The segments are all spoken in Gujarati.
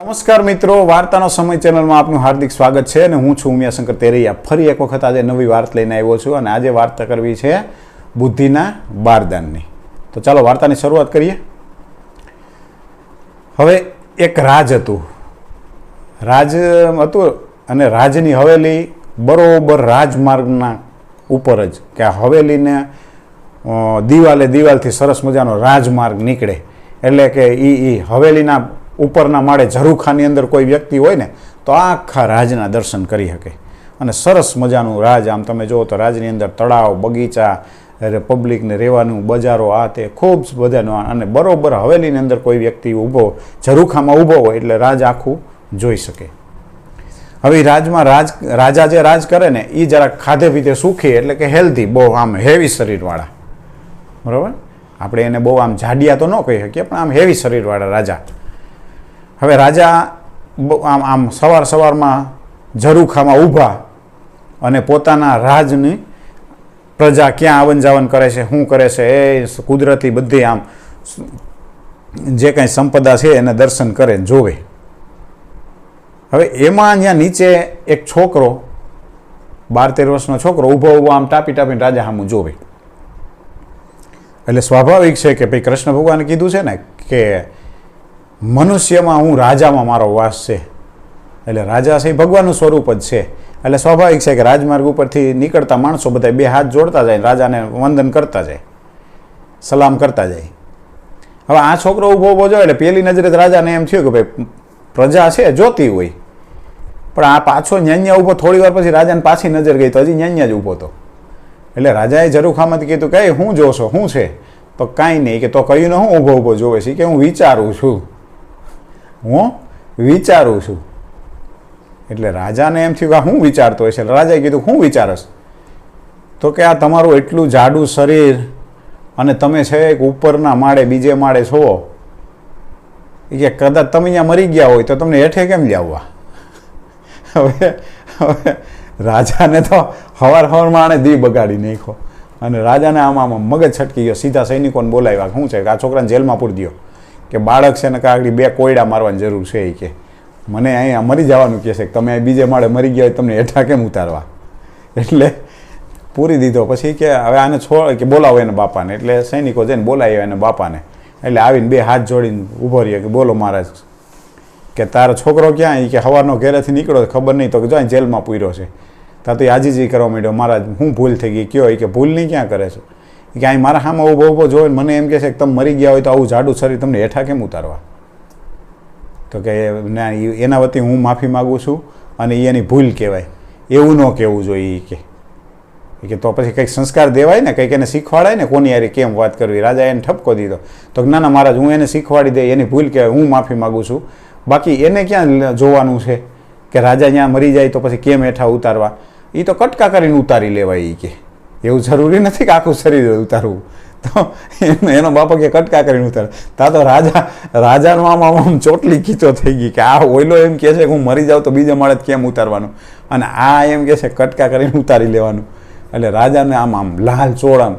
નમસ્કાર મિત્રો, વાર્તાનો સમય ચેનલમાં આપનું હાર્દિક સ્વાગત છે અને હું છું ઉમિયાશંકર તેરૈયા. ફરી એક વખત આજે નવી વાર્તા લઈને આવ્યો છું અને આજે વાર્તા કરવી છે બુદ્ધિના બારદાનની. તો ચાલો વાર્તાની શરૂઆત કરીએ. હવે એક રાજ હતું અને રાજની હવેલી બરોબર રાજમાર્ગના ઉપર જ, કે આ હવેલીને દિવાલથી સરસ મજાનો રાજમાર્ગ નીકળે, એટલે કે એ હવેલીના ઉપરના માળે ઝરૂખાની અંદર કોઈ વ્યક્તિ હોય ને તો આખા રાજના દર્શન કરી શકે. અને સરસ મજાનું રાજ, આમ તમે જુઓ તો રાજની અંદર તળાવ, બગીચા, પબ્લિકને રહેવાનું, બજારો, આ તે ખૂબ બધાનો. અને બરોબર હવેલીની અંદર કોઈ વ્યક્તિ ઊભો, ઝરૂખામાં ઊભો હોય એટલે રાજ આખું જોઈ શકે. હવે રાજમાં રાજા જે રાજ કરે ને એ જરાક ખાધે પીધે સુખી, એટલે કે હેલ્ધી, બહુ આમ હેવી શરીરવાળા, બરાબર. આપણે એને બહુ આમ જાડિયા તો ન કહી શકીએ, પણ આમ હેવી શરીરવાળા રાજા. હવે રાજા આમ સવારમાં ઝરૂખામાં ઊભા અને પોતાના રાજની પ્રજા ક્યાં આવન જાવન કરે છે, શું કરે છે, એ કુદરતી બધી આમ જે કંઈ સંપદા છે એને દર્શન કરે, જોવે. હવે એમાં અહીંયા નીચે એક છોકરો, 12-13 વર્ષનો છોકરો ઊભો આમ ટાપીને રાજા સામું જોવે. એટલે સ્વાભાવિક છે કે ભાઈ કૃષ્ણ ભગવાને કીધું છે ને કે મનુષ્યમાં હું, રાજામાં મારો વાસ છે. એટલે રાજા છે એ ભગવાનનું સ્વરૂપ જ છે. એટલે સ્વાભાવિક છે કે રાજમાર્ગ ઉપરથી નીકળતા માણસો બધા બે હાથ જોડતા જાય, રાજાને વંદન કરતા જાય, સલામ કરતા જાય. હવે આ છોકરો ઊભો જોયો એટલે પેલી નજરે રાજાને એમ થયું કે ભાઈ પ્રજા છે જોતી હોય, પણ આ પાછો ન્યાન્યા ઊભો. થોડી વાર પછી રાજાને પાછી નજર ગઈ તો હજી ન્યાન્યા જ ઊભો હતો. એટલે રાજાએ ઝરૂખામાંથી કીધું કે શું જોશો, શું છે? તો કાંઈ નહીં, કે તો કહ્યું ને હું ઊભો જોવે છે, કે હું વિચારું છું. એટલે રાજાને એમ થયું કે હું વિચારતો હશે. એટલે રાજાએ કીધું હું વિચારસ? તો કે આ તમારું એટલું જાડું શરીર અને તમે છે એક ઉપરના માળે, બીજે માળે છો, કે કદાચ તમે અહીંયા મરી ગયા હોય તો તમને હેઠે કેમ લાવવા? હવે રાજાને તો હવારમાં આણે દી બગાડી નાખ્યો અને રાજાને આમાં મગજ છટકી ગયો. સીધા સૈનિકોને બોલાવ્યા. શું છે કે આ છોકરાને જેલમાં પૂરી દો, કે બાળક છે ને કાગડી 2 કોયડા મારવાની જરૂર છે. એ કે મને અહીંયા મરી જવાનું કહે છે, કે તમે બીજે માળે મરી ગયા હોય તમને હેઠા કેમ ઉતારવા? એટલે પૂરી દીધો. પછી કે હવે આને કે બોલાવો એને બાપાને. એટલે સૈનિકો જઈને બોલાવ્યા એને બાપાને. એટલે આવીને 2 હાથ જોડીને ઊભો રહ્યો કે બોલો મહારાજ, કે તારો છોકરો ક્યાં? કે સવારનો ઘેરેથી નીકળ્યો, ખબર નહીં. તો કે જો જેલમાં પૂર્યો છે. તા તો આજીજી કરવા માંડ્યો, મહારાજ હું ભૂલ થઈ ગઈ. કયો? કે ભૂલ નહીં ક્યાં કરે છે? કે અહીં મારા સામે ઊભો જોઈને મને એમ કહે છે કે તમે મરી ગયા હોય તો આવું જાડું શરીર તમને હેઠા કેમ ઉતારવા? તો કે ના, એના વતી હું માફી માગું છું અને એની ભૂલ કહેવાય, એવું ન કહેવું જોઈએ. કે તો પછી કંઈક સંસ્કાર દેવાય ને, કંઈક એને શીખવાડાય ને, કોની યારી કેમ વાત કરવી. રાજા એને ઠપકો દીધો. તો ના ના મહારાજ, હું એને શીખવાડી દે, એની ભૂલ કહેવાય, હું માફી માગું છું. બાકી એને ક્યાં જોવાનું છે કે રાજા ત્યાં મરી જાય તો પછી કેમ હેઠા ઉતારવા? એ તો કટકા કરીને ઉતારી લેવાય. કે એવું જરૂરી નથી કે આખું શરીર ઉતારવું. તો એનો બાપા કે કટકા કરીને ઉતારે. તા તો રાજાનો આમ ચોટલી ખીચો થઈ ગઈ કે આ ઓઈલો એમ કહે છે કે હું મરી જાઉં તો બીજા માળે કેમ ઉતારવાનું, અને આ એમ કહે છે કટકા કરીને ઉતારી લેવાનું. એટલે રાજાને આમ લાલ ચોળામ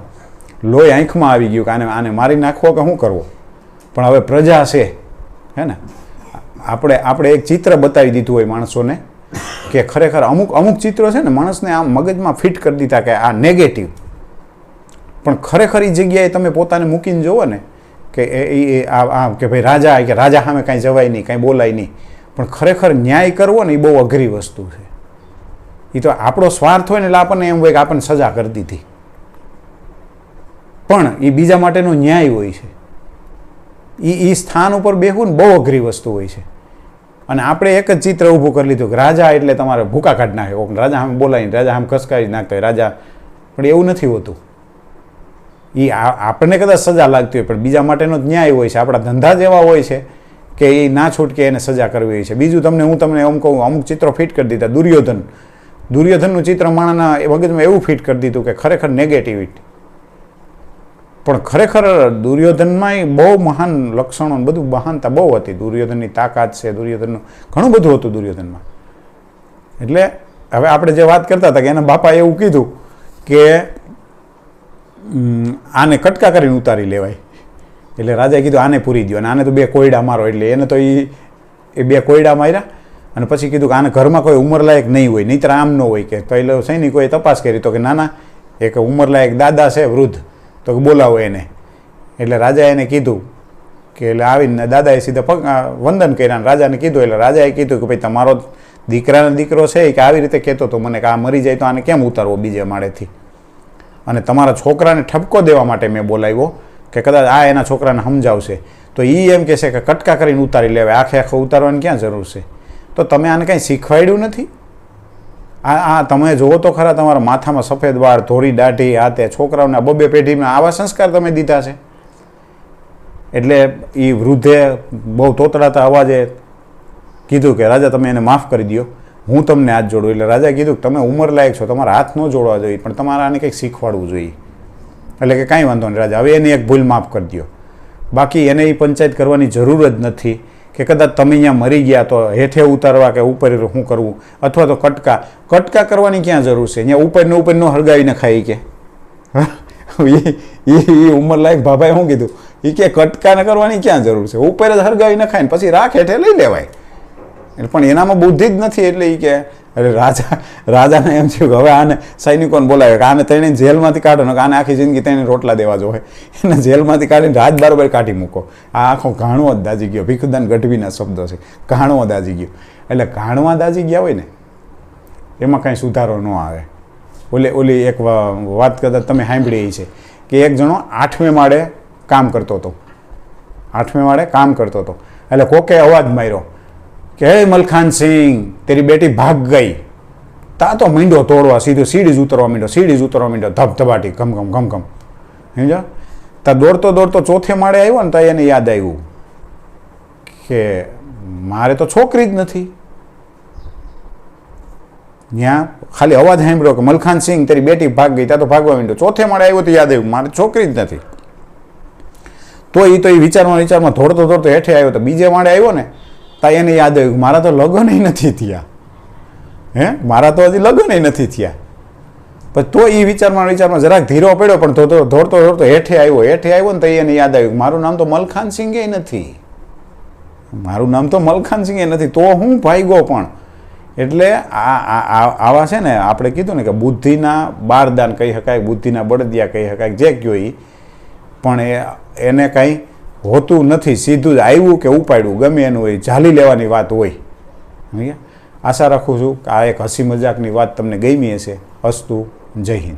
લોહી આંખમાં આવી ગયું કે આને મારી નાખવો કે શું કરવો? પણ હવે પ્રજા છે, હે ને. આપણે એક ચિત્ર બતાવી દીધું હોય માણસોને, કે ખરેખર અમુક ચિત્રો છે ને માણસને આમ મગજમાં ફિટ કરી દીધા કે આ નેગેટિવ, પણ ખરેખર એ જગ્યાએ તમે પોતાને મૂકીને જુઓ ને કે કે ભાઈ રાજા સામે કાંઈ જવાય નહીં, કાંઈ બોલાય નહીં. પણ ખરેખર ન્યાય કરવો ને એ બહુ અઘરી વસ્તુ છે. એ તો આપણો સ્વાર્થ હોય ને એટલે આપણને એમ હોય કે આપણને સજા કરી દીધી, પણ એ બીજા માટેનો ન્યાય હોય છે. એ સ્થાન ઉપર બેહવું ને બહુ અઘરી વસ્તુ હોય છે. અને આપણે એક જ ચિત્ર ઊભું કરી લીધું કે રાજા એટલે તમારે ભૂકા કાઢી નાખે, રાજા સામે બોલાવીને, રાજા સામે ખસકાવી નાખતા હોય રાજા. પણ એવું નથી હોતું. એ આપણને કદાચ સજા લાગતી હોય પણ બીજા માટેનો જ ન્યાય હોય છે. આપણા ધંધા જ એવા હોય છે કે એ ના છૂટકે એને સજા કરવી હોય છે. બીજું હું તમને એમ કહું, અમુક ચિત્રો ફિટ કરી દીધા. દુર્યોધનનું ચિત્ર માણાના મગજમાં એવું ફિટ કરી દીધું કે ખરેખર નેગેટિવિટી, પણ ખરેખર દુર્યોધનમાં બહુ મહાન લક્ષણો, બધું મહાનતા બહુ હતી. દુર્યોધનની તાકાત છે, દુર્યોધનનું ઘણું બધું હતું દુર્યોધનમાં. એટલે હવે આપણે જે વાત કરતા હતા કે એના બાપાએ એવું કીધું કે આને કટકા કરીને ઉતારી લેવાય. એટલે રાજાએ કીધું આને પૂરી દો, અને આને તો 2 કોયડા મારો. એટલે એને તો એ એ 2 કોયડા માર્યા અને પછી કીધું કે આને ઘરમાં કોઈ ઉંમરલાયક નહીં હોય, નહીંતર આમ ન હોય કે પહેલો સૈનિકોએ તપાસ કરી તો કે ના ના એક ઉંમરલાયક દાદા છે વૃદ્ધ, તો કે બોલાવો એને. એટલે રાજાએ એને કીધું કે એટલે આવીને દાદાએ સીધા વંદન કર્યા. રાજાને કીધું એટલે રાજાએ કીધું કે ભાઈ તમારો દીકરાનો દીકરો છે કે આવી રીતે કહેતો હતો મને કે આ મરી જાય તો આને કેમ ઉતારવો બીજે માળેથી, અને તમારા છોકરાને ઠપકો દેવા માટે મેં બોલાવ્યો કે કદાચ આ એના છોકરાને સમજાવશે તો એ એમ કહેશે કે કટકા કરીને ઉતારી લેવાય, આખે આખો ઉતારવાની ક્યાં જરૂર છે. તો તમે આને કંઈ શીખવાડ્યું નથી. આ તમે જુઓ તો ખરા, તમારા માથામાં સફેદ વાળ, ધોળી દાઢી, આ તે છોકરાઓને 2 પેઢીમાં આવા સંસ્કાર તમે દીધા છે. એટલે એ વૃદ્ધે બહુ તોતડાતા અવાજે કીધું કે રાજા તમે એને માફ કરી દો, હું તમને હાથ જોડું. એટલે રાજાએ કીધું કે તમે ઉંમરલાયક છો, તમારા હાથ ન જોડવા જોઈએ, પણ તમારે આને કંઈક શીખવાડવું જોઈએ. એટલે કે કાંઈ વાંધો નહીં રાજા, હવે એની એક ભૂલ માફ કરી દો, બાકી એને એ પંચાયત કરવાની જરૂર જ નથી કે કદાચ તમે અહીંયા મરી ગયા તો હેઠે ઉતારવા કે ઉપર શું કરવું, અથવા તો કટકા કરવાની ક્યાં જરૂર છે, અહીંયા ઉપર ન હળગાવીને ખાઈ કે એ ઉંમરલાયક બાબાએ શું કીધું એ કે કટકા કરવાની ક્યાં જરૂર છે, ઉપર જ હળગાવીને ખાય ને પછી રાખ હેઠે લઈ લેવાય. પણ એનામાં બુદ્ધિ જ નથી. એટલે એ કે એટલે રાજાને એમ થયું કે હવે આને સૈનિકોને બોલાવે કે આને તેણે જેલમાંથી કાઢો ને આને આખી જિંદગી તેને રોટલા દેવા જોઈએ, એને જેલમાંથી કાઢીને રાજ બરાબર કાઢી મૂકો. આ આખો ઘાણવો જ દાજી ગયો. ભીખુદાન ગઢવીના શબ્દો છે, ઘાણવો દાજી ગયો. એટલે ઘાણવા દાજી ગયા હોય ને એમાં કાંઈ સુધારો ન આવે. ઓલી એક વાત કદાચ તમે સાંભળી છે કે એક જણો 8મે માળે કામ કરતો હતો. 8મે માળે કામ કરતો હતો એટલે કોકે અવાજ માર્યો કે હે મલખાન સિંહ તેરી બેટી ભાગ ગઈ. તા તો મીંડો તોડવા સીધો સીડી જ ઉતરવા માંડ્યો ધબધબાટી ઘમ સમજો. તા દોડતો 4થે માળે આવ્યો ને તો એને યાદ આવ્યું કે મારે તો છોકરી જ નથી. ત્યાં ખાલી અવાજ સાંભળ્યો કે મલખાન સિંહ તેરી બેટી ભાગ ગઈ, ત્યાં તો ભાગવા માંડ્યો. 4થે માળે આવ્યો તો યાદ આવ્યું મારે છોકરી જ નથી. તો એ વિચારમાં દોડતો હેઠે આવ્યો તો બીજે માળે આવ્યો ને તા એને યાદ આવ્યું મારા તો લગ્ન નથી થયા, મારા તો હજી લગ્ન નથી થયા. પણ તો એ વિચારમાં જરાક ધીરો પડ્યો, પણ દોડતો હેઠે આવ્યો ને તો એને યાદ આવ્યું મારું નામ તો મલખાન સિંઘે નથી, તો હું ભાગ્યો પણ. એટલે આવા છે ને આપણે કીધું ને કે બુદ્ધિના બારદાન કહી શકાય, બુદ્ધિના બળદિયા કહી શકાય, જે કયો એ પણ એને કાંઈ હોતું નથી. સીધું જ આવ્યું કે ઉપાડ્યું ગમે એનું હોય, ઝાલી લેવાની વાત હોય. આશા રાખું છું કે આ એક હસી મજાકની વાત તમને ગમી હશે. અસ્તુ, જય હિન્દ.